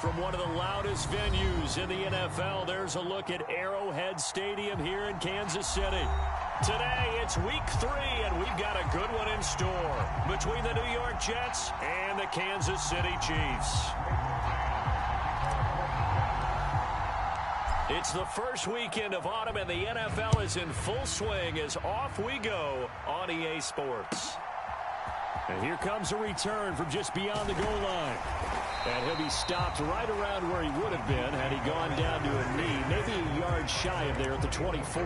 From one of the loudest venues in the NFL, there's a look at Arrowhead Stadium here in Kansas City. Today, it's week 3, and we've got a good one in store between the New York Jets and the Kansas City Chiefs. It's the first weekend of autumn, and the NFL is in full swing as off we go on EA Sports. And here comes a return from just beyond the goal line. And he'll be stopped right around where he would have been had he gone down to a knee, maybe a yard shy of there at the 24.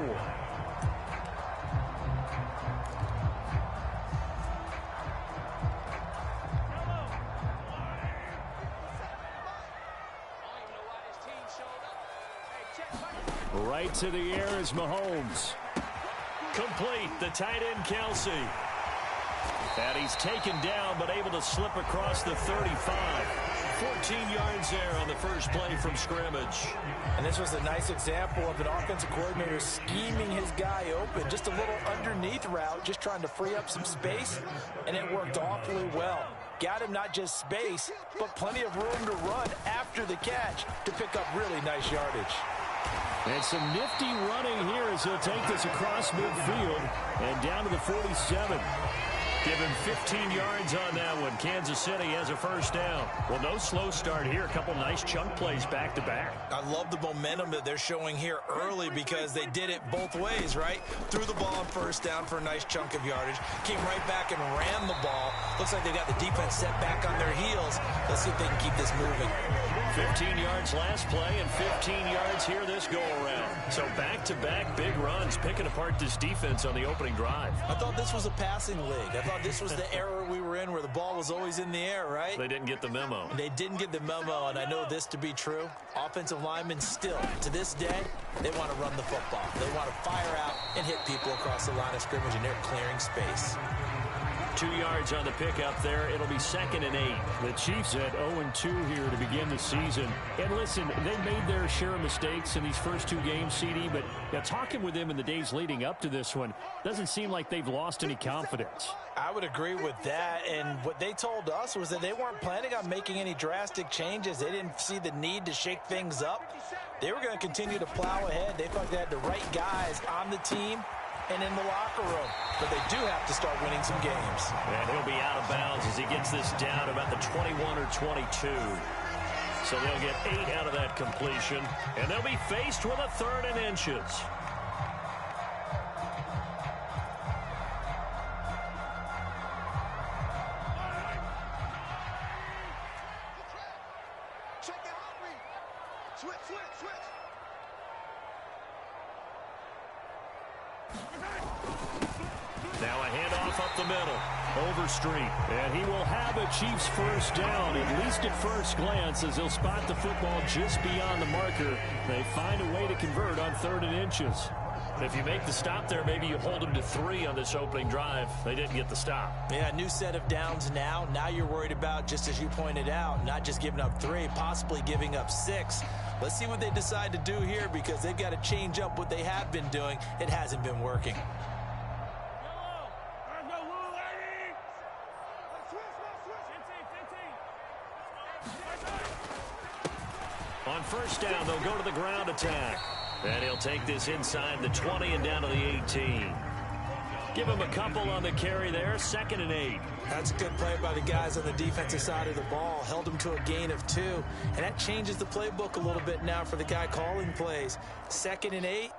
Right to the air is Mahomes. Complete, the tight end Kelsey. And he's taken down but able to slip across the 35. 14 yards there on the first play from scrimmage. And this was a nice example of an offensive coordinator scheming his guy open. Just a little underneath route, just trying to free up some space, and it worked awfully well. Got him not just space, but plenty of room to run after the catch to pick up really nice yardage. And some nifty running here as he'll take this across midfield and down to the 47. Give him 15 yards on that one. Kansas City has a first down. Well, no slow start here. A couple nice chunk plays back-to-back. I love the momentum that they're showing here early because they did it both ways, right? Threw the ball on first down for a nice chunk of yardage. Came right back and ran the ball. Looks like they got the defense set back on their heels. Let's see if they can keep this moving. 15 yards last play and 15 yards here this go-around. So back-to-back big runs, picking apart this defense on the opening drive. I thought this was a passing league. I thought this was the era we were in where the ball was always in the air, right? They didn't get the memo. They didn't get the memo, and I know this to be true. Offensive linemen still, to this day, they want to run the football. They want to fire out and hit people across the line of scrimmage, and they're clearing space. 2 yards on the pickup there. It'll be 2nd and 8. The Chiefs at 0-2 here to begin the season. And listen, they've made their share of mistakes in these first 2 games, CD, but talking with them in the days leading up to this one, doesn't seem like they've lost any confidence. I would agree with that, and what they told us was that they weren't planning on making any drastic changes. They didn't see the need to shake things up. They were going to continue to plow ahead. They thought they had the right guys on the team and in the locker room. But they do have to start winning some games. And he'll be out of bounds as he gets this down about the 21 or 22. So they'll get 8 out of that completion. And they'll be faced with a 3rd and inches. Now a handoff up the middle. Overstreet. And he will have a Chiefs first down, at least at first glance, as he'll spot the football just beyond the marker. They find a way to convert on 3rd and inches. If you make the stop there, maybe you hold them to 3 on this opening drive. They didn't get the stop. Yeah, new set of downs now. Now you're worried about, just as you pointed out, not just giving up 3, possibly giving up 6. Let's see what they decide to do here because they've got to change up what they have been doing. It hasn't been working. On first down, they'll go to the ground attack. And he'll take this inside the 20 and down to the 18. Give him a couple on the carry there. 2nd and 8. That's a good play by the guys on the defensive side of the ball. Held them to a gain of 2. And that changes the playbook a little bit now for the guy calling plays. 2nd and 8.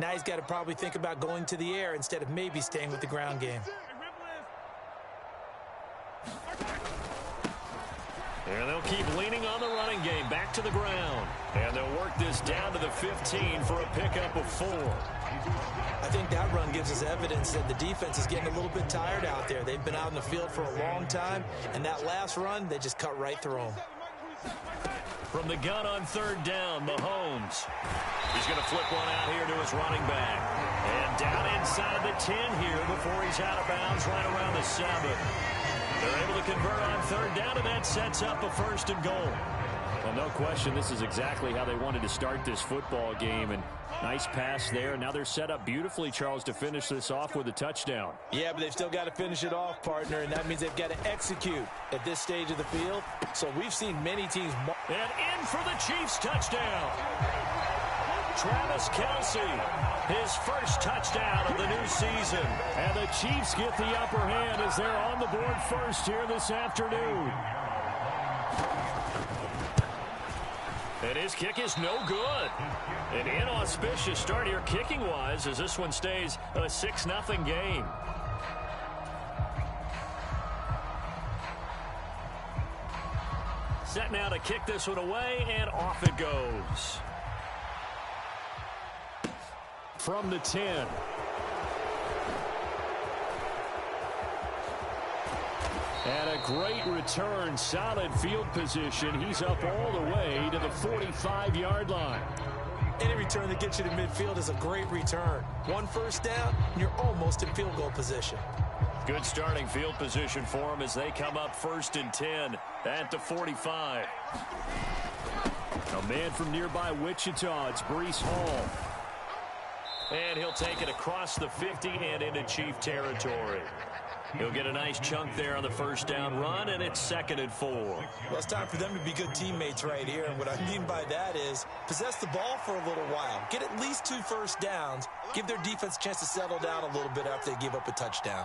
Now he's got to probably think about going to the air instead of maybe staying with the ground game. And they'll keep leaning on the running game. Back to the ground. And they'll work this down to the 15 for a pickup of 4. I think that run gives us evidence that the defense is getting a little bit tired out there. They've been out in the field for a long time, and that last run, they just cut right through them. From the gun on 3rd down, Mahomes. He's going to flip one out here to his running back. And down inside the 10 here before he's out of bounds right around the 7. They're able to convert on 3rd down, and that sets up a 1st and goal. Well, no question, this is exactly how they wanted to start this football game. And nice pass there. Now they're set up beautifully, Charles, to finish this off with a touchdown. Yeah, but they've still got to finish it off, partner, and that means they've got to execute at this stage of the field. So we've seen many teams. And in for the Chiefs touchdown. Travis Kelce, his first touchdown of the new season. And the Chiefs get the upper hand as they're on the board first here this afternoon. And his kick is no good. An inauspicious start here kicking-wise as this one stays a 6-0 game. Set now to kick this one away, and off it goes. From the 10. And a great return, solid field position. He's up all the way to the 45-yard line. Any return that gets you to midfield is a great return. One first down, and you're almost in field goal position. Good starting field position for him as they come up 1st and 10 at the 45. A man from nearby Wichita, it's Breece Hall. And he'll take it across the 50 and into Chief territory. He'll get a nice chunk there on the first down run, and it's 2nd and 4. Well, it's time for them to be good teammates right here, and what I mean by that is possess the ball for a little while. Get at least 2 first downs. Give their defense a chance to settle down a little bit after they give up a touchdown.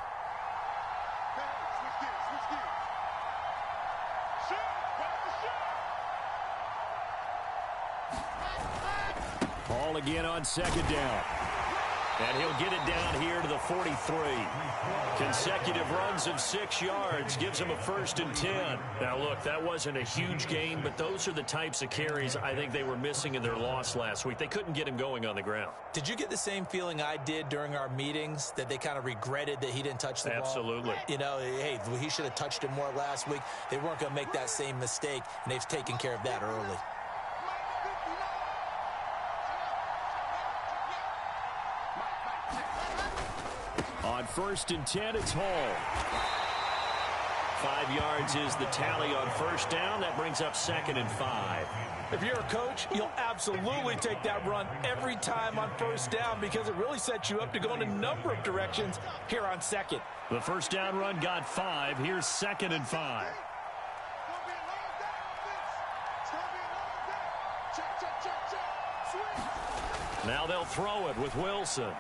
Hall again on 2nd down. And he'll get it down here to the 43. Consecutive runs of 6 yards gives him a 1st and 10. Now, look, that wasn't a huge gain, but those are the types of carries I think they were missing in their loss last week. They couldn't get him going on the ground. Did you get the same feeling I did during our meetings, that they kind of regretted that he didn't touch the ball? Absolutely. You know, hey, he should have touched it more last week. They weren't going to make that same mistake, and they've taken care of that early. On 1st and 10, it's Hall. 5 yards is the tally on first down. That brings up 2nd and 5. If you're a coach, you'll absolutely take that run every time on first down because it really sets you up to go in a number of directions here on 2nd. The first down run got 5. Here's 2nd and 5. Now they'll throw it with Wilson.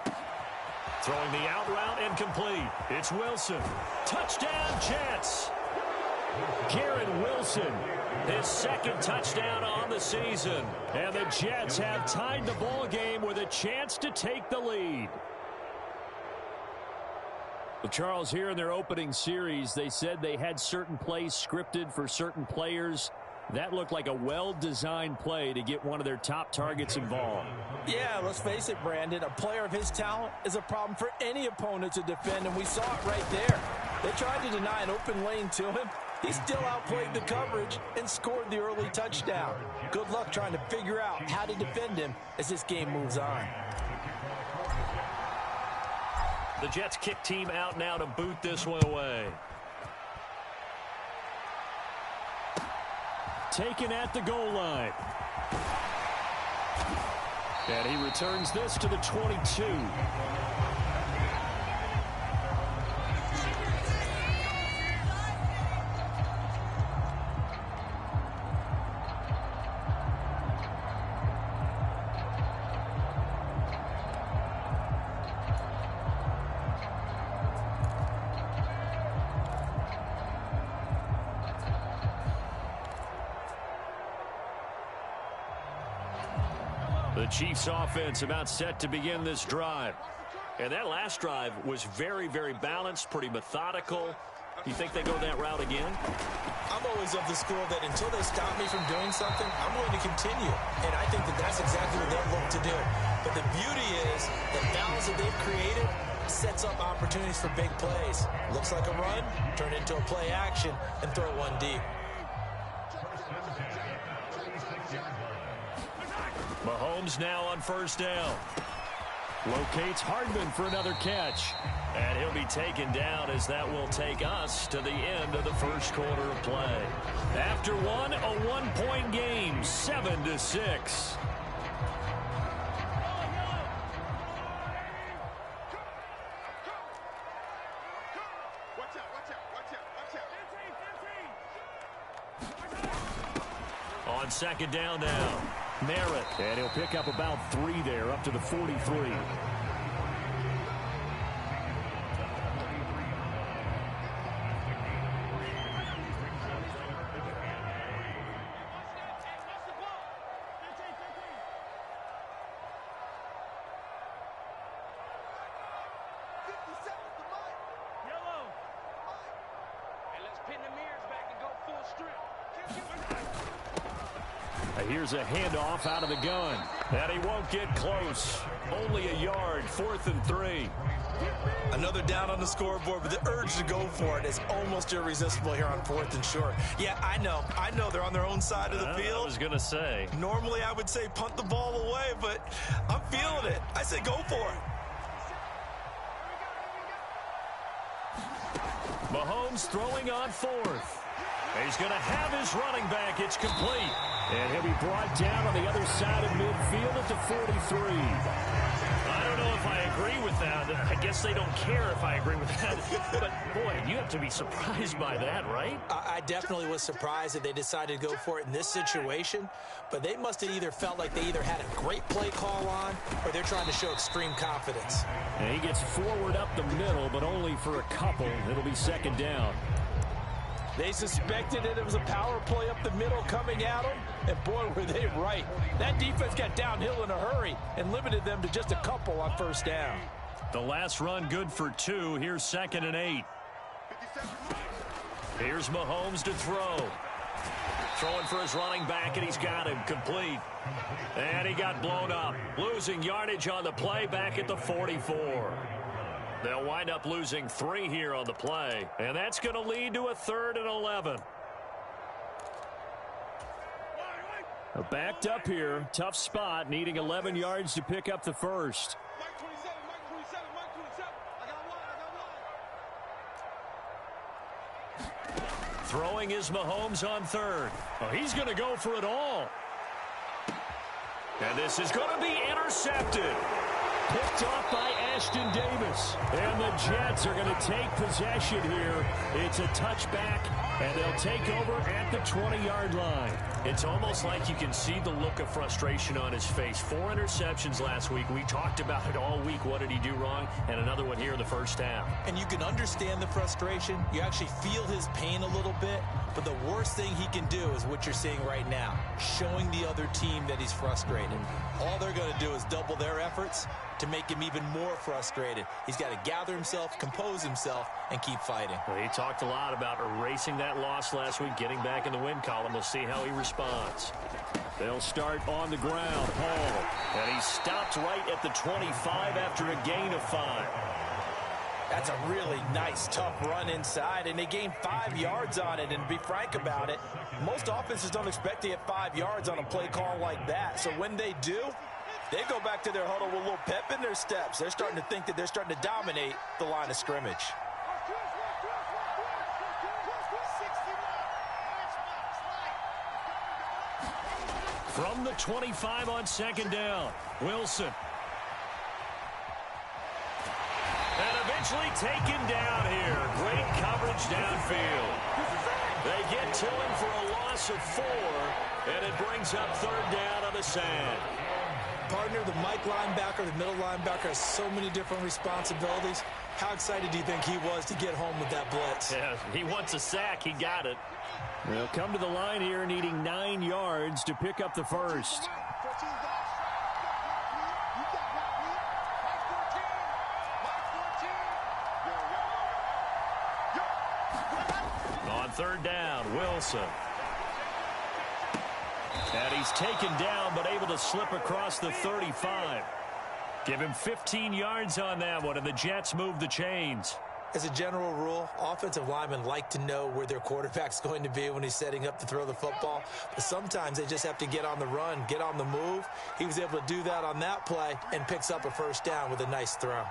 Throwing the out route and complete. It's Wilson. Touchdown, Jets. Garrett Wilson, his 2nd touchdown on the season. And the Jets have tied the ball game with a chance to take the lead. Well, Charles, here in their opening series, they said they had certain plays scripted for certain players. That looked like a well-designed play to get one of their top targets involved. Yeah, let's face it, Brandon. A player of his talent is a problem for any opponent to defend, and we saw it right there. They tried to deny an open lane to him. He still outplayed the coverage and scored the early touchdown. Good luck trying to figure out how to defend him as this game moves on. The Jets kick team out now to boot this one away. Taken at the goal line. And he returns this to the 22. The Chiefs offense about set to begin this drive. And that last drive was very, very balanced, pretty methodical. You think they go that route again? I'm always of the school that until they stop me from doing something, I'm going to continue. And I think that that's exactly what they'll look to do. But the beauty is the balance that they've created sets up opportunities for big plays. Looks like a run, turn into a play action, and throw one deep. Mahomes now on first down. Locates Hardman for another catch. And he'll be taken down as that will take us to the end of the first quarter of play. After one, a one-point game, 7-6. On second down now, Merritt. And he'll pick up about 3 there, up to the 43. Here's a handoff out of the gun. And he won't get close. Only a yard, 4th and 3. Another down on the scoreboard, but the urge to go for it is almost irresistible here on 4th and short. Yeah, I know they're on their own side of the field. I was going to say. Normally I would say punt the ball away, but I'm feeling it. I say go for it. Mahomes throwing on 4th. He's going to have his running back. It's complete. And he'll be brought down on the other side of midfield at the 43. I don't know if I agree with that. I guess they don't care if I agree with that. But, boy, you have to be surprised by that, right? I definitely was surprised that they decided to go for it in this situation. But they must have either felt like they either had a great play call on or they're trying to show extreme confidence. And he gets forward up the middle, but only for a couple. It'll be second down. They suspected that it was a power play up the middle coming at them, and boy, were they right. That defense got downhill in a hurry and limited them to just a couple on first down. The last run good for 2. Here's 2nd and 8. Here's Mahomes to throw. Throwing for his running back, and he's got him complete. And he got blown up. Losing yardage on the play back at the 44. They'll wind up losing 3 here on the play, and that's going to lead to a 3rd and 11. Backed up here, tough spot, needing 11 yards to pick up the first. Throwing is Mahomes on 3rd. Oh, he's going to go for it all. And this is going to be intercepted. Picked off by Ashton Davis. And the Jets are going to take possession here. It's a touchback, and they'll take over at the 20-yard line. It's almost like you can see the look of frustration on his face. 4 interceptions last week. We talked about it all week. What did he do wrong? And another one here in the first half. And you can understand the frustration. You actually feel his pain a little bit. But the worst thing he can do is what you're seeing right now, showing the other team that he's frustrated. All they're going to do is double their efforts to make him even more frustrated. He's got to gather himself, compose himself, and keep fighting. Well, he talked a lot about erasing that loss last week, getting back in the win column. We'll see how he responds. They'll start on the ground. Hall. And he stopped right at the 25 after a gain of 5. That's a really nice, tough run inside, and they gained 5 yards on it. And to be frank about it, most offenses don't expect to get 5 yards on a play call like that. So when they do, they go back to their huddle with a little pep in their steps. They're starting to think that they're starting to dominate the line of scrimmage. From the 25 on second down, Wilson. And eventually taken down here. Great coverage downfield. They get to him for a loss of 4, and it brings up 3rd down on the sand. Partner, the Mike linebacker, the middle linebacker has so many different responsibilities. How excited do you think he was to get home with that blitz? Yeah, he wants a sack. He got it. They'll come to the line here needing 9 yards to pick up the first. On 3rd down, Wilson. And he's taken down, but able to slip across the 35. Give him 15 yards on that one, and the Jets move the chains. As a general rule, offensive linemen like to know where their quarterback's going to be when he's setting up to throw the football. But sometimes they just have to get on the run, get on the move. He was able to do that on that play and picks up a first down with a nice throw.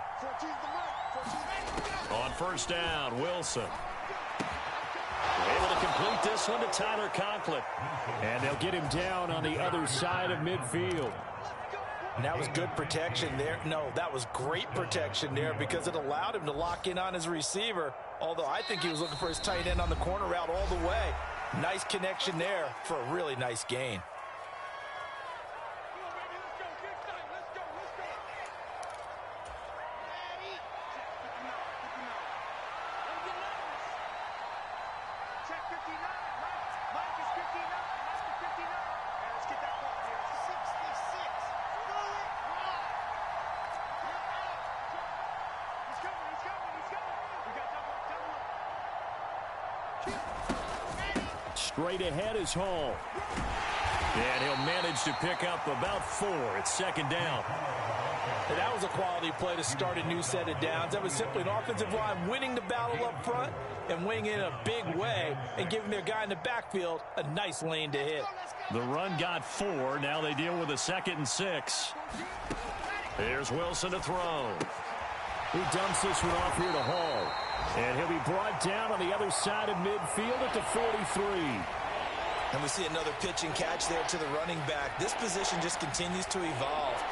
On first down, Wilson. Able to complete this one to Tyler Conklin. And they'll get him down on the other side of midfield. And that was good protection there. No, that was great protection there because it allowed him to lock in on his receiver. Although I think he was looking for his tight end on the corner route all the way. Nice connection there for a really nice gain. Straight ahead is Hall. And he'll manage to pick up about 4. It's second down. And that was a quality play to start a new set of downs. That was simply an offensive line winning the battle up front and winning in a big way and giving their guy in the backfield a nice lane to hit. The run got 4. Now they deal with a 2nd and 6. Here's Wilson to throw. He dumps this one off here to Hall. And he'll be brought down on the other side of midfield at the 43. And we see another pitch and catch there to the running back. This position just continues to evolve.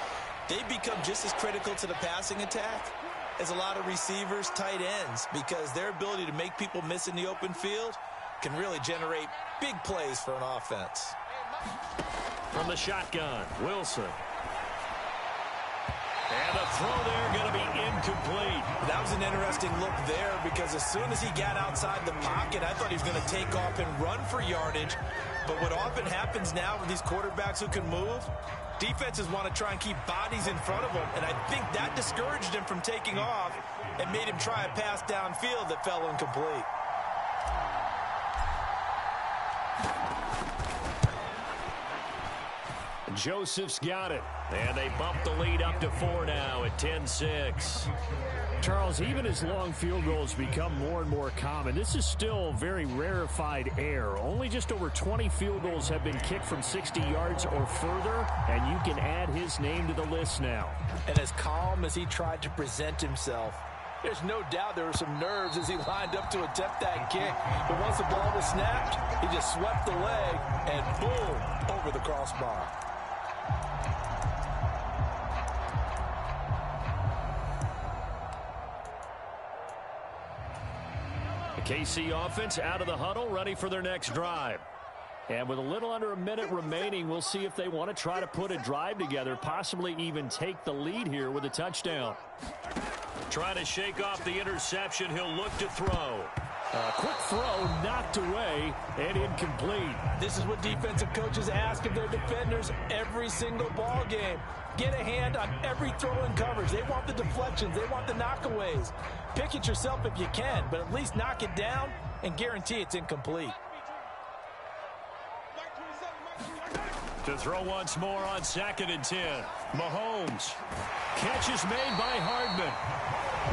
They become just as critical to the passing attack as a lot of receivers, tight ends, because their ability to make people miss in the open field can really generate big plays for an offense. From the shotgun, Wilson. And the throw there going to be incomplete. That was an interesting look there because as soon as he got outside the pocket, I thought he was going to take off and run for yardage. But what often happens now with these quarterbacks who can move, defenses want to try and keep bodies in front of them. And I think that discouraged him from taking off and made him try a pass downfield that fell incomplete. Joseph's got it. And they bump the lead up to 4 now at 10-6. Charles, even as long field goals become more and more common, this is still very rarefied air. Only just over 20 field goals have been kicked from 60 yards or further, and you can add his name to the list now. And as calm as he tried to present himself, there's no doubt there were some nerves as he lined up to attempt that kick. But once the ball was snapped, he just swept the leg and boom, over the crossbar. KC offense out of the huddle, ready for their next drive. And with a little under a minute remaining, we'll see if they want to try to put a drive together, possibly even take the lead here with a touchdown. Trying to shake off the interception, he'll look to throw. A quick throw knocked away and incomplete. This is what defensive coaches ask of their defenders every single ball game. Get a hand on every throw in coverage. They want the deflections. They want the knockaways. Pick it yourself if you can, but at least knock it down and guarantee it's incomplete. To throw once more on 2nd and 10. Mahomes. Catch is made by Hardman.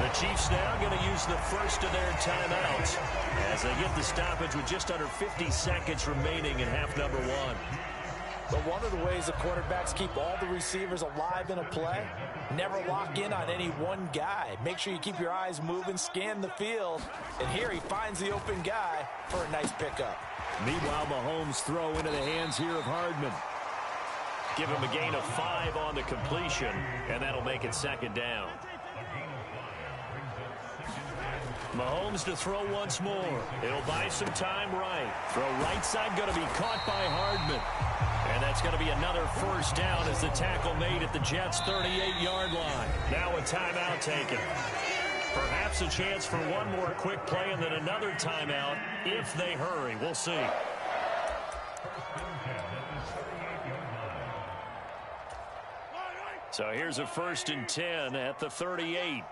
The Chiefs now going to use the first of their timeouts as they get the stoppage with just under 50 seconds remaining in half number 1. But one of the ways the quarterbacks keep all the receivers alive in a play, never lock in on any one guy. Make sure you keep your eyes moving, scan the field, and here he finds the open guy for a nice pickup. Meanwhile, Mahomes throw into the hands here of Hardman. Give him a gain of 5 on the completion, and that'll make it 2nd down. Mahomes to throw once more. It'll buy some time right. Throw right side going to be caught by Hardman. And that's going to be another first down as the tackle made at the Jets' 38-yard line. Now a timeout taken. Perhaps a chance for one more quick play and then another timeout if they hurry. We'll see. So here's a 1st and 10 at the 38.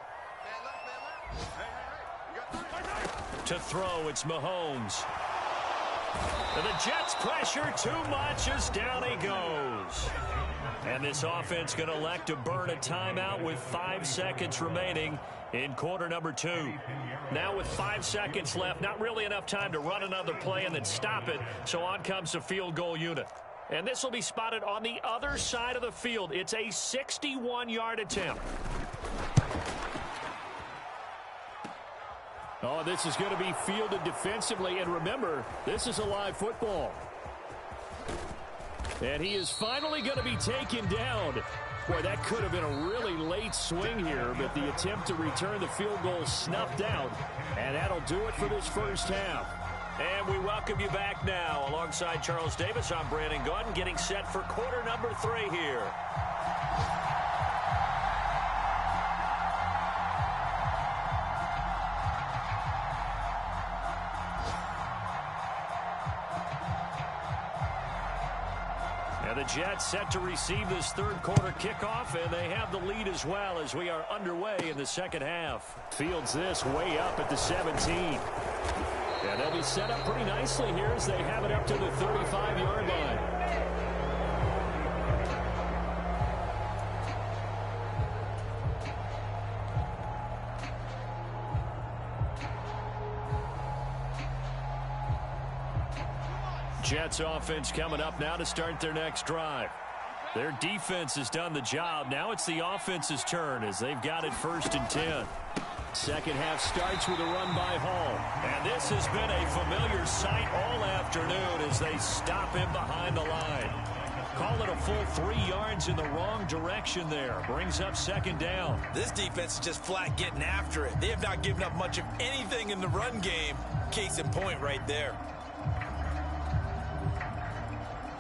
To throw, it's Mahomes. And the Jets pressure too much as down he goes. And this offense going to elect to burn a timeout with 5 seconds remaining in quarter number 2. Now with 5 seconds left, not really enough time to run another play and then stop it, so on comes the field goal unit. And this will be spotted on the other side of the field. It's a 61-yard attempt. Oh, this is going to be fielded defensively, and remember, this is a live football. And he is finally going to be taken down. Boy, that could have been a really late swing here, but the attempt to return the field goal snuffed out, and that'll do it for this first half. And we welcome you back now. Alongside Charles Davis, I'm Brandon Gaudin, getting set for quarter number 3 here. And the Jets set to receive this third quarter kickoff, and they have the lead as well as we are underway in the second half. Fields this way up at the 17. And they'll be set up pretty nicely here as they have it up to the 35-yard line. Jets offense coming up now to start their next drive. Their defense has done the job. Now it's the offense's turn as they've got it 1st and 10. Second half starts with a run by Hall. And this has been a familiar sight all afternoon as they stop him behind the line. Call it a full 3 yards in the wrong direction there. Brings up 2nd down. This defense is just flat getting after it. They have not given up much of anything in the run game. Case in point right there.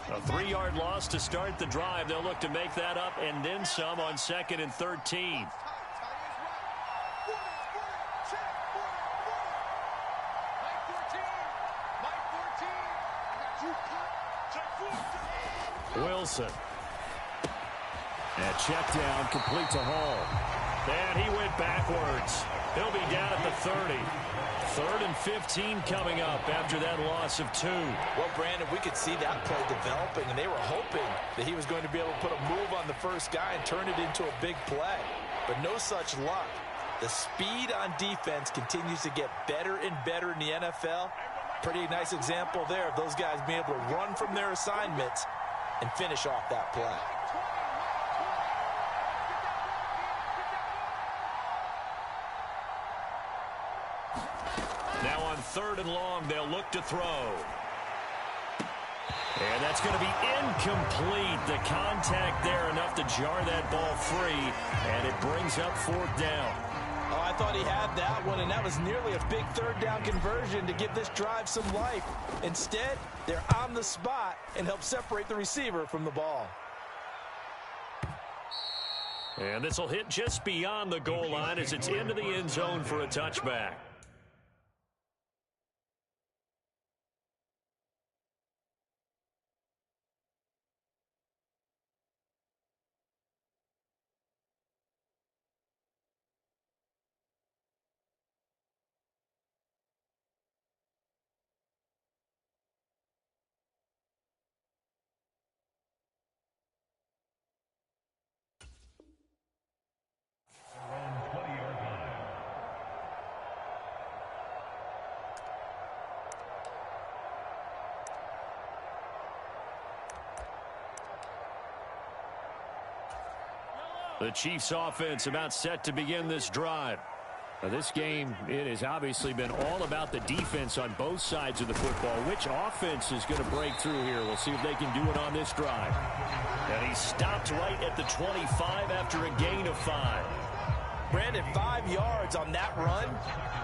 A 3-yard loss to start the drive. They'll look to make that up and then some on 2nd and 13. Wilson. And check down, complete to Hall. And he went backwards. He'll be down at the 30. 3rd and 15 coming up after that loss of 2. Well, Brandon, we could see that play developing, and they were hoping that he was going to be able to put a move on the first guy and turn it into a big play. But no such luck. The speed on defense continues to get better and better in the NFL. Pretty nice example there of those guys being able to run from their assignments and finish off that play. Now on 3rd and long, they'll look to throw. And that's going to be incomplete. The contact there enough to jar that ball free, and it brings up 4th down. Oh, I thought he had that one, and that was nearly a big 3rd down conversion to give this drive some life. Instead, they're on the spot and help separate the receiver from the ball. And this will hit just beyond the goal line as it's into the end zone for a touchback. The Chiefs offense about set to begin this drive. Now this game, it has obviously been all about the defense on both sides of the football. Which offense is going to break through here? We'll see if they can do it on this drive. And he stopped right at the 25 after a gain of 5. Brandon, 5 yards on that run.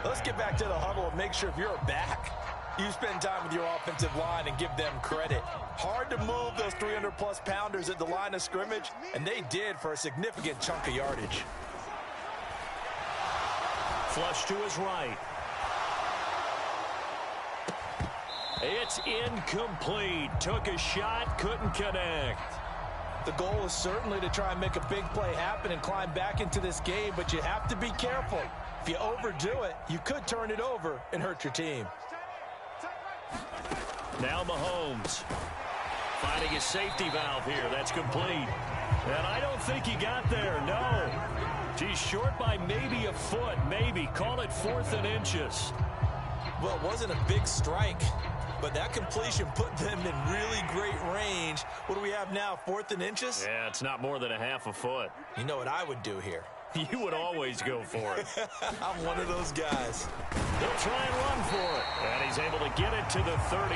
Let's get back to the huddle and make sure if you're back, you spend time with your offensive line and give them credit. Hard to move those 300-plus pounders at the line of scrimmage, and they did for a significant chunk of yardage. Flush to his right. It's incomplete. Took a shot, couldn't connect. The goal is certainly to try and make a big play happen and climb back into this game, but you have to be careful. If you overdo it, you could turn it over and hurt your team. Now Mahomes finding his safety valve here. That's complete. And I don't think he got there, no. He's short by maybe a foot, maybe. Call it 4th and inches. Well, it wasn't a big strike, but that completion put them in really great range. What do we have now, 4th and inches? Yeah, it's not more than a half a foot. You know what I would do here? You would always go for it. I'm one of those guys. He'll try and run for it. And he's able to get it to the 33.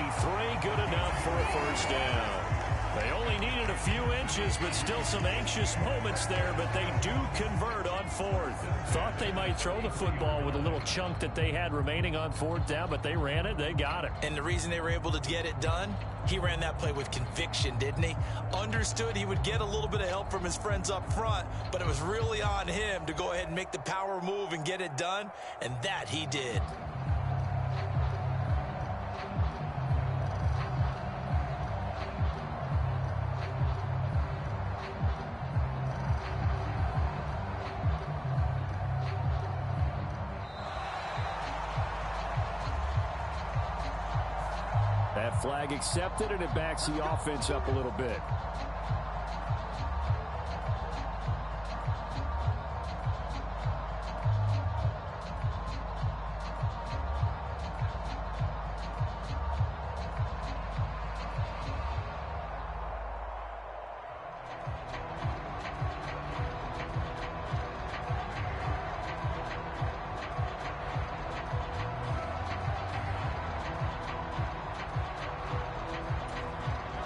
Good enough for a first down. They only needed a few inches, but still some anxious moments there, but they do convert on 4th. Thought they might throw the football with a little chunk that they had remaining on 4th down, but they ran it, they got it. And the reason they were able to get it done, he ran that play with conviction, didn't he? Understood he would get a little bit of help from his friends up front, but it was really on him to go ahead and make the power move and get it done, and that he did. That flag accepted, and it backs the offense up a little bit.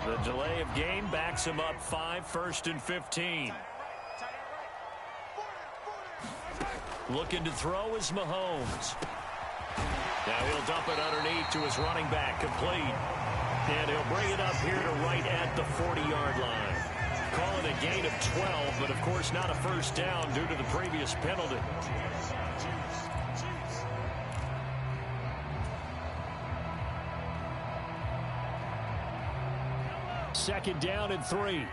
The delay of game backs him up 5, 1st and 15. Looking to throw is Mahomes. Now he'll dump it underneath to his running back, complete. And he'll bring it up here to right at the 40-yard line. Call it a gain of 12, but of course not a first down due to the previous penalty. Second down and 3.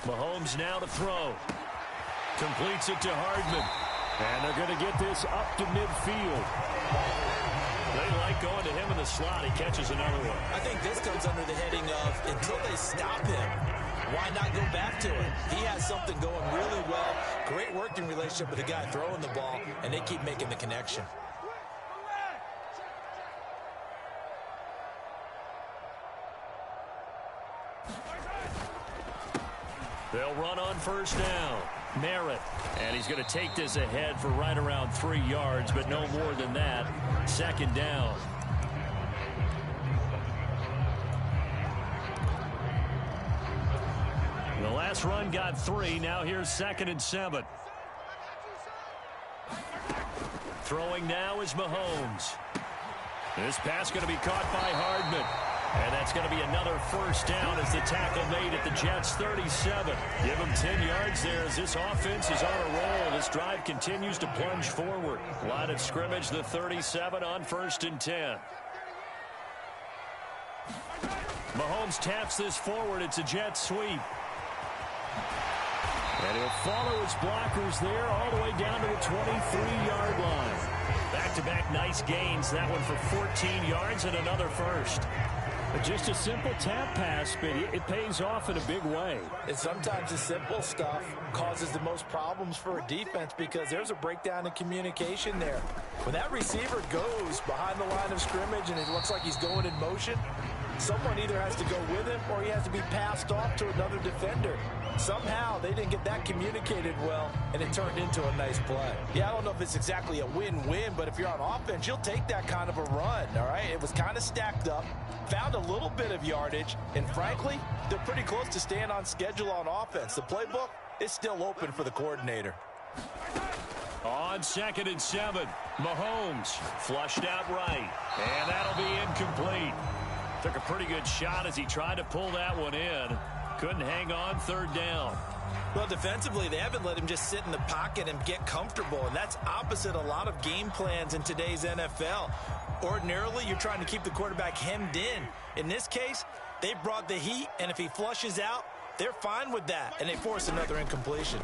Mahomes now to throw. Completes it to Hardman. And they're going to get this up to midfield. They like going to him in the slot. He catches another one. I think this comes under the heading of until they stop him, why not go back to it? He has something going really well. Great working relationship with the guy throwing the ball, and they keep making the connection. They'll run on first down. Merritt. And he's going to take this ahead for right around 3 yards, but no more than that. Second down. The last run got 3. Now here's 2nd and 7. Throwing now is Mahomes. This pass going to be caught by Hardman. And that's going to be another first down as the tackle made at the Jets' 37. Give them 10 yards there as this offense is on a roll. This drive continues to plunge forward. Line of scrimmage, the 37 on 1st and 10. Mahomes taps this forward. It's a jet sweep. And he'll follow his blockers there all the way down to the 23-yard line. Back-to-back nice gains. That one for 14 yards and another first. Just a simple tap pass, but it pays off in a big way. And sometimes the simple stuff causes the most problems for a defense because there's a breakdown in communication there. When that receiver goes behind the line of scrimmage and it looks like he's going in motion, someone either has to go with him or he has to be passed off to another defender. Somehow they didn't get that communicated well, and it turned into a nice play. Yeah, I don't know if it's exactly a win-win, but if you're on offense, you'll take that kind of a run, all right? It was kind of stacked up, found a little bit of yardage, and frankly, they're pretty close to staying on schedule on offense. The playbook is still open for the coordinator. On 2nd and 7, Mahomes flushed out right, and that'll be incomplete. Took a pretty good shot as he tried to pull that one in. Couldn't hang on 3rd down. Well, defensively, they haven't let him just sit in the pocket and get comfortable, and that's opposite a lot of game plans in today's NFL. Ordinarily, you're trying to keep the quarterback hemmed in. In this case, they brought the heat, and if he flushes out, they're fine with that, and they force another incompletion.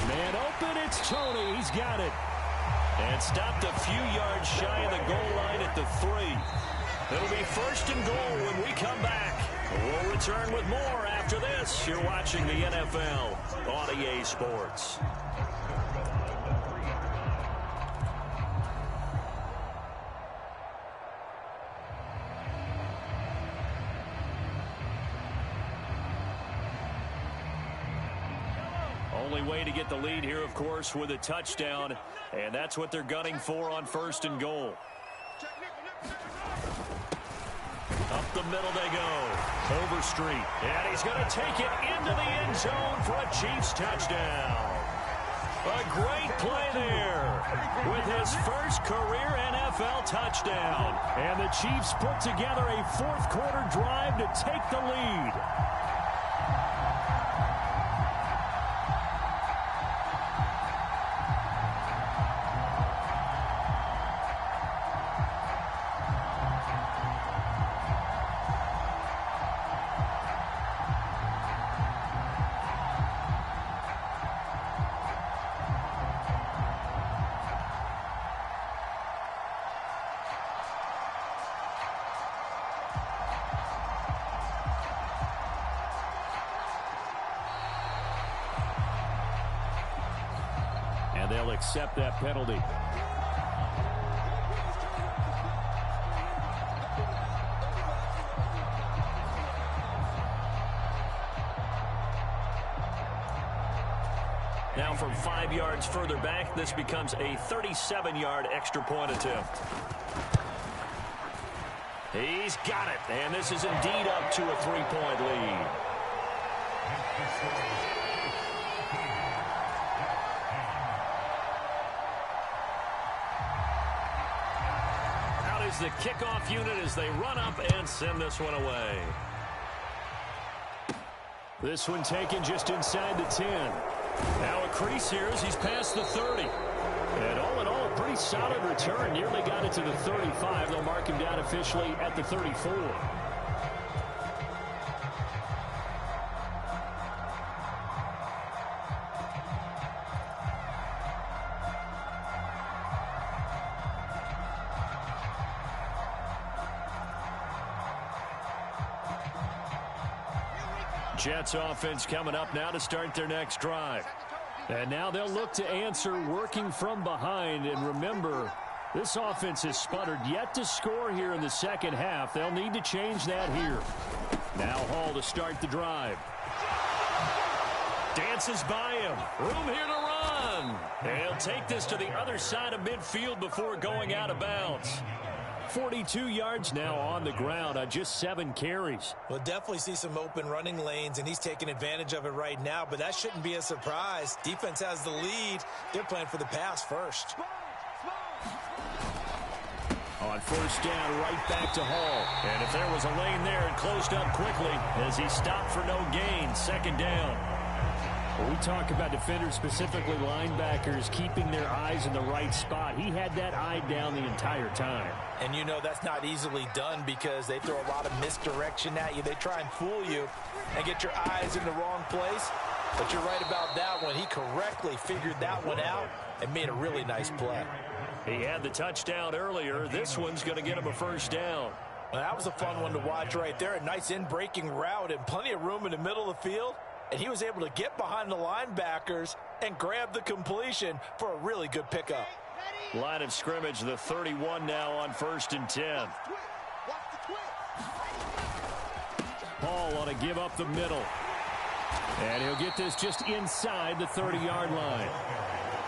Man And open, it's Toney. He's got it. And stopped a few yards shy of the goal line at the 3. It'll be 1st and goal when we come back. We'll return with more after this. You're watching the NFL on EA Sports. Only way to get the lead here, of course, with a touchdown, and that's what they're gunning for on 1st and goal. Up the middle they go. Overstreet, and he's going to take it into the end zone for a Chiefs touchdown. A great play there with his first career NFL touchdown. And the Chiefs put together a 4th quarter drive to take the lead. And they'll accept that penalty. Now from 5 yards further back, this becomes a 37-yard extra point attempt. He's got it, and this is indeed up to a 3-point lead. The kickoff unit as they run up and send this one away. This one taken just inside the 10. Now a crease here as he's past the 30. And all in all, a pretty solid return. Nearly got it to the 35. They'll mark him down officially at the 34. Jets offense coming up now to start their next drive. And now they'll look to answer working from behind. And remember, this offense has sputtered yet to score here in the second half. They'll need to change that here. Now Hall to start the drive. Dances by him. Room here to run. And he'll take this to the other side of midfield before going out of bounds. 42 yards now on the ground on just 7 carries. We'll definitely see some open running lanes, and he's taking advantage of it right now, but that shouldn't be a surprise. Defense has the lead. They're playing for the pass first. On 1st down, right back to Hall. And if there was a lane there, it closed up quickly as he stopped for no gain. 2nd down. When we talk about defenders, specifically linebackers, keeping their eyes in the right spot, he had that eye down the entire time. And you know that's not easily done because they throw a lot of misdirection at you. They try and fool you and get your eyes in the wrong place. But you're right about that one. He correctly figured that one out and made a really nice play. He had the touchdown earlier. This one's going to get him a 1st down. Well, that was a fun one to watch right there. A nice in-breaking route and plenty of room in the middle of the field. And he was able to get behind the linebackers and grab the completion for a really good pickup. Line of scrimmage, the 31 now on 1st and 10. Hall on a give up the middle. And he'll get this just inside the 30-yard line.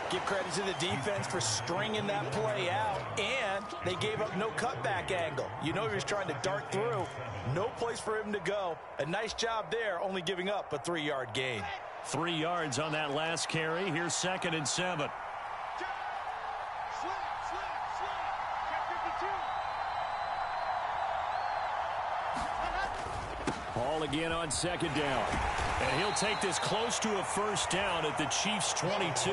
Give credit to the defense for stringing that play out, and they gave up no cutback angle. You know he was trying to dart through. No place for him to go. A nice job there, only giving up a 3-yard gain. 3 yards on that last carry. Here's 2nd and 7. Hall again on 2nd down. And he'll take this close to a first down at the Chiefs' 22.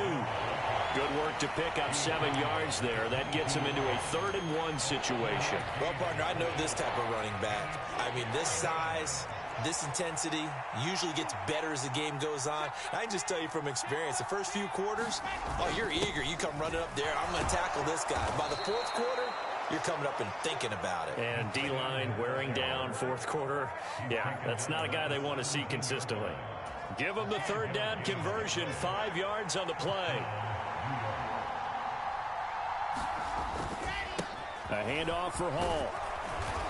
Good work to pick up 7 yards there. That gets him into a 3rd-and-1 situation. Well, partner, I know this type of running back. I mean, this size, this intensity usually gets better as the game goes on. I can just tell you from experience, the first few quarters, oh, you're eager. You come running up there, I'm going to tackle this guy. By the 4th quarter, you're coming up and thinking about it. And D-line wearing down 4th quarter. Yeah, that's not a guy they want to see consistently. Give him the 3rd down conversion, 5 yards on the play. A handoff for Hall.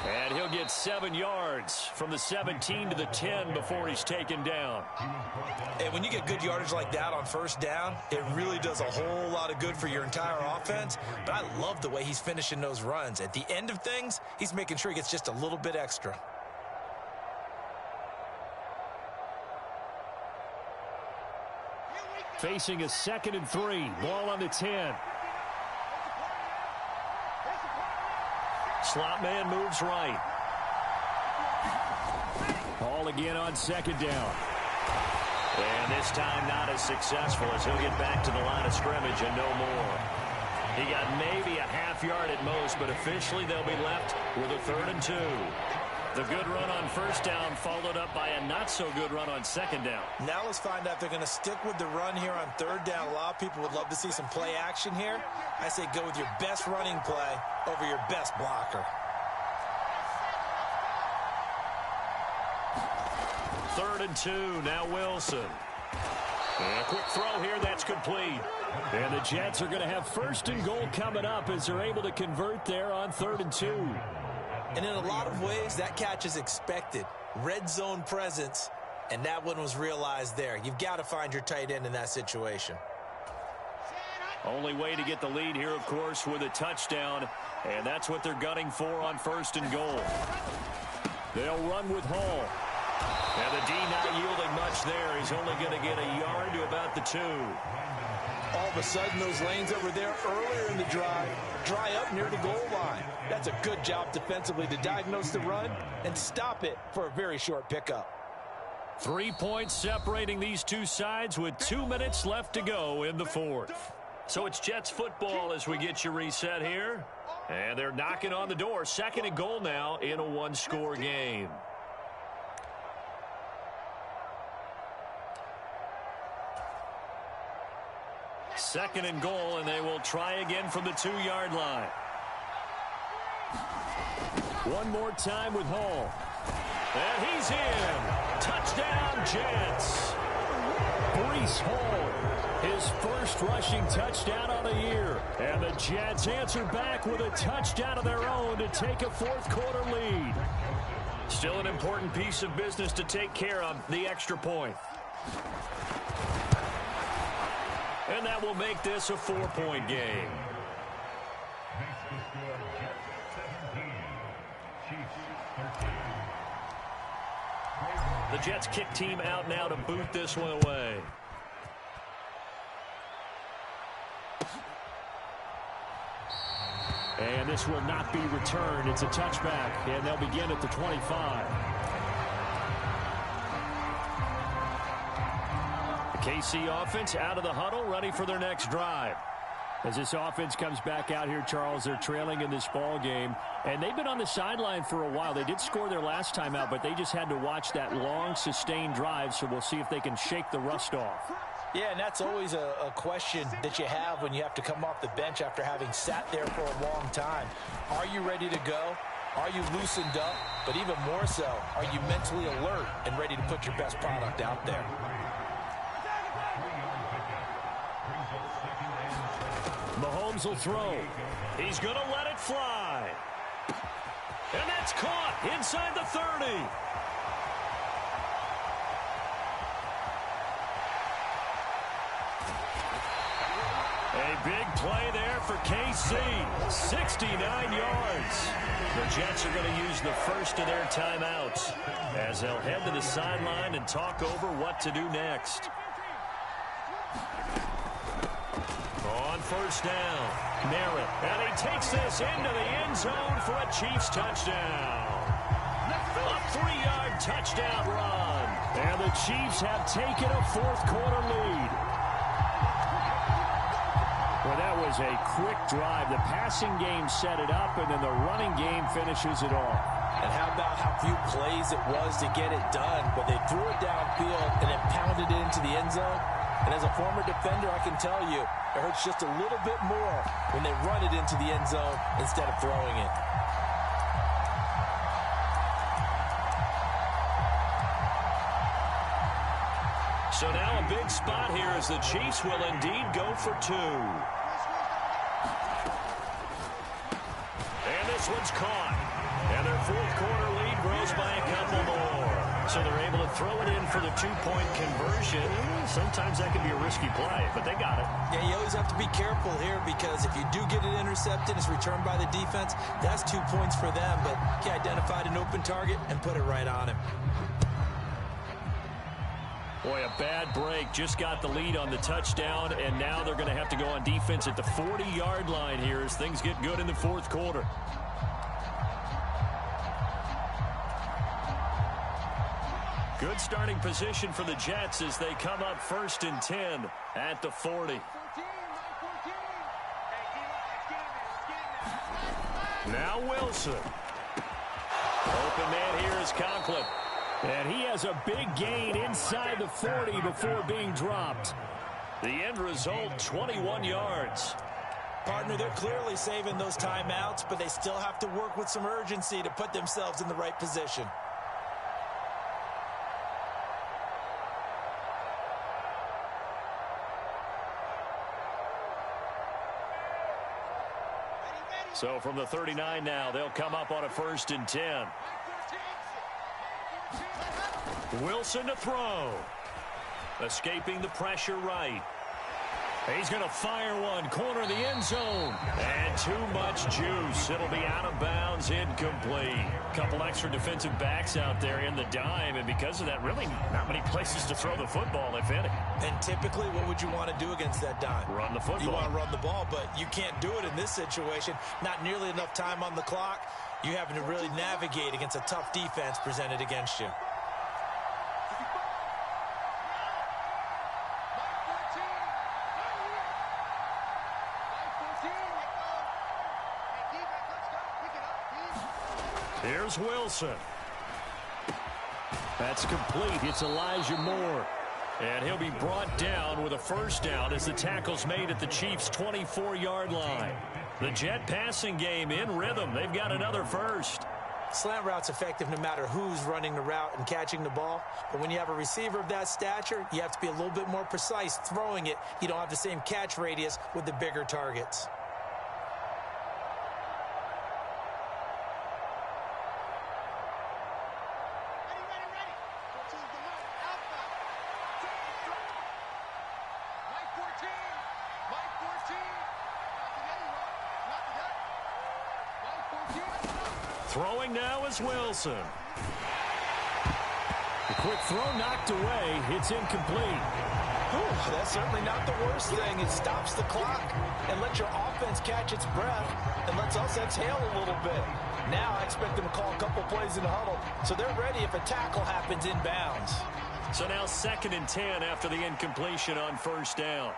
And he'll get 7 yards from the 17 to the 10 before he's taken down. And when you get good yardage like that on 1st down, it really does a whole lot of good for your entire offense. But I love the way he's finishing those runs. At the end of things, he's making sure he gets just a little bit extra. Facing a 2nd and 3. Ball on the 10. Slot man moves right. Hall again on 2nd down. And this time not as successful as he'll get back to the line of scrimmage and no more. He got maybe a half yard at most, but officially they'll be left with a 3rd and 2. The good run on 1st down followed up by a not-so-good run on 2nd down. Now let's find out if they're going to stick with the run here on 3rd down. A lot of people would love to see some play action here. I say go with your best running play over your best blocker. 3rd and 2, now Wilson. And a quick throw here, that's complete. And the Jets are going to have 1st and goal coming up as they're able to convert there on 3rd and 2. And in a lot of ways, that catch is expected. Red zone presence, and that one was realized there. You've got to find your tight end in that situation. Only way to get the lead here, of course, with a touchdown, and that's what they're gunning for on 1st and goal. They'll run with Hall. And the D not yielding much there. He's only going to get a yard to about the 2. All of a sudden, those lanes over there earlier in the drive dry up near the goal line. That's a good job defensively to diagnose the run and stop it for a very short pickup. 3 points separating these two sides with 2 minutes left to go in the 4th. So it's Jets football as we get you reset here. And they're knocking on the door. 2nd and goal now in a 1-score game. Second and goal, and they will try again from the 2-yard line. One more time with Hall. And he's in. Touchdown, Jets. Breece Hall, his first rushing touchdown on the year. And the Jets answer back with a touchdown of their own to take a 4th quarter lead. Still an important piece of business to take care of, the extra point. And that will make this a 4-point game. The Jets kick team out now to boot this one away. And this will not be returned. It's a touchback, and they'll begin at the 25. The KC offense out of the huddle, ready for their next drive. As this offense comes back out here, Charles, they're trailing in this ball game, and they've been on the sideline for a while. They did score their last time out, but they just had to watch that long, sustained drive, so we'll see if they can shake the rust off. Yeah, and that's always a question that you have when you have to come off the bench after having sat there for a long time. Are you ready to go? Are you loosened up? But even more so, are you mentally alert and ready to put your best product out there? Mahomes will throw. He's going to let it fly. And that's caught inside the 30. A big play there for KC. 69 yards. The Jets are going to use the first of their timeouts as they'll head to the sideline and talk over what to do next. On first down, Merritt, and he takes this into the end zone for a Chiefs touchdown. A 3-yard touchdown run. And the Chiefs have taken a fourth-quarter lead. Well, that was a quick drive. The passing game set it up, and then the running game finishes it off. And how about how few plays it was to get it done, but they threw it downfield and then pounded it into the end zone. And as a former defender, I can tell you, it hurts just a little bit more when they run it into the end zone instead of throwing it. So now a big spot here as the Chiefs will indeed go for 2. And this one's caught. And their fourth-quarter lead grows by a couple more. So they're able to throw it in for the 2-point conversion. Sometimes that can be a risky play, but they got it. Yeah, you always have to be careful here because if you do get it intercepted, it's returned by the defense, that's 2 points for them. But he identified an open target and put it right on him. Boy, a bad break. Just got the lead on the touchdown, and now they're going to have to go on defense at the 40-yard line here as things get good in the fourth quarter. Good starting position for the Jets as they come up 1st and 10 at the 40. Now Wilson. Open man here is Conklin. And he has a big gain inside the 40 before being dropped. The end result, 21 yards. Partner, they're clearly saving those timeouts, but they still have to work with some urgency to put themselves in the right position. So from the 39 now, they'll come up on a 1st and 10. Wilson to throw. Escaping the pressure right. He's going to fire one. Corner of the end zone. And too much juice. It'll be out of bounds. Incomplete. Couple extra defensive backs out there in the dime. And because of that, really not many places to throw the football, if any. And typically, what would you want to do against that dime? Run the football. You want to run the ball, but you can't do it in this situation. Not nearly enough time on the clock. You're having to really navigate against a tough defense presented against you. Here's Wilson. That's complete. It's Elijah Moore. And he'll be brought down with a first down as the tackle's made at the Chiefs' 24-yard line. The Jet passing game in rhythm. They've got another first. Slant route's effective no matter who's running the route and catching the ball. But when you have a receiver of that stature, you have to be a little bit more precise throwing it. You don't have the same catch radius with the bigger targets. Throwing now is Wilson. The quick throw knocked away. It's incomplete. Ooh, that's certainly not the worst thing. It stops the clock and lets your offense catch its breath and lets us exhale a little bit. Now I expect them to call a couple plays in the huddle, so they're ready if a tackle happens inbounds. So now 2nd and 10 after the incompletion on first down.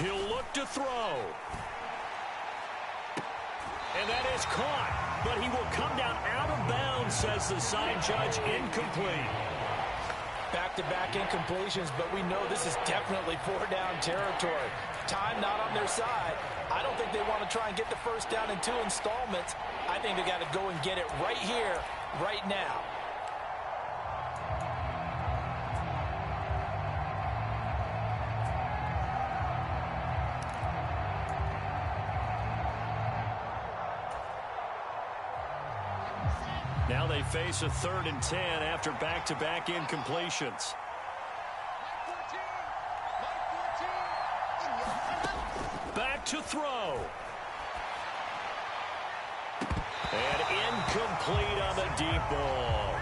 He'll look to throw. And that is caught. But he will come down out of bounds, says the side judge. Incomplete. Back-to-back incompletions, but we know this is definitely 4-down territory. Time not on their side. I don't think they want to try and get the first down in 2 installments. I think they got to go and get it right here, right now. Now they face a 3rd and 10 after back-to-back incompletions. Back to throw. And incomplete on the deep ball.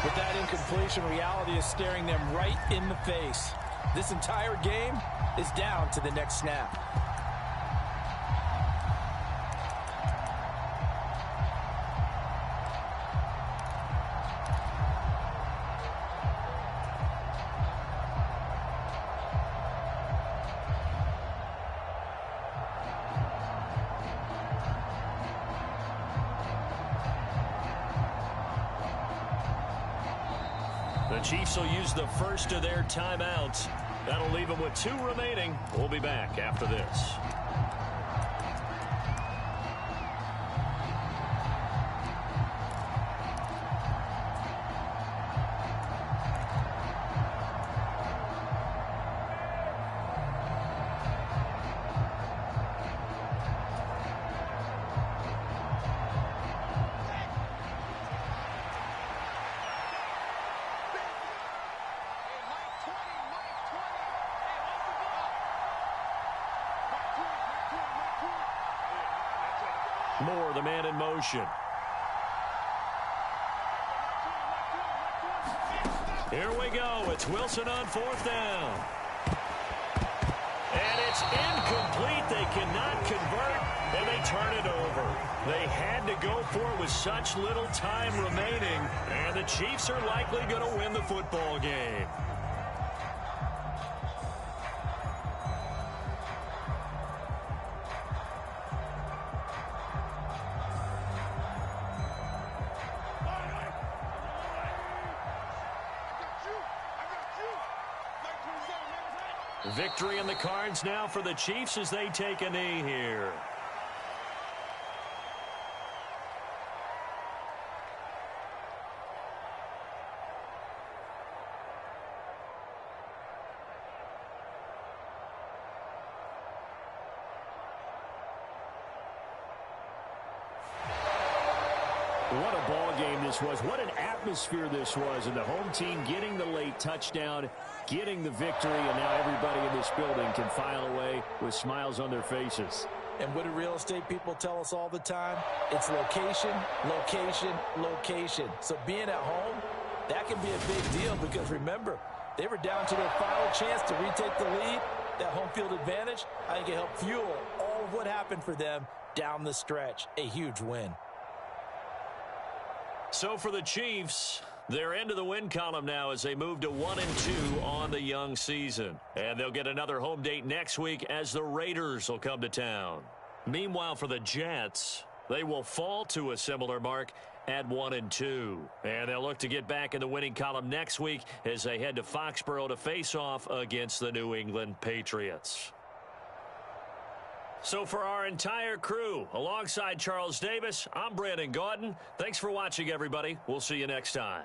With that incompletion, reality is staring them right in the face. This entire game is down to the next snap. The Chiefs will use the first of their timeouts. That'll leave them with 2 remaining. We'll be back after this. Moore, the man in motion. Here we go. It's Wilson on 4th down. And it's incomplete. They cannot convert, and they turn it over. They had to go for it with such little time remaining, and the Chiefs are likely going to win the football game. Victory in the cards now for the Chiefs as they take a knee here. What a ball game this was. What an atmosphere this was. And the home team getting the late touchdown, getting the victory, and now everybody in this building can file away with smiles on their faces. And what do real estate people tell us all the time? It's location, location, location. So being at home, that can be a big deal because remember, they were down to their final chance to retake the lead. That home field advantage, I think it helped fuel all of what happened for them down the stretch. A huge win. So for the Chiefs, they're into the win column now as they move to 1-2 on the young season. And they'll get another home date next week as the Raiders will come to town. Meanwhile, for the Jets, they will fall to a similar mark at 1-2. And they'll look to get back in the winning column next week as they head to Foxborough to face off against the New England Patriots. So for our entire crew, alongside Charles Davis, I'm Brandon Gaudin. Thanks for watching, everybody. We'll see you next time.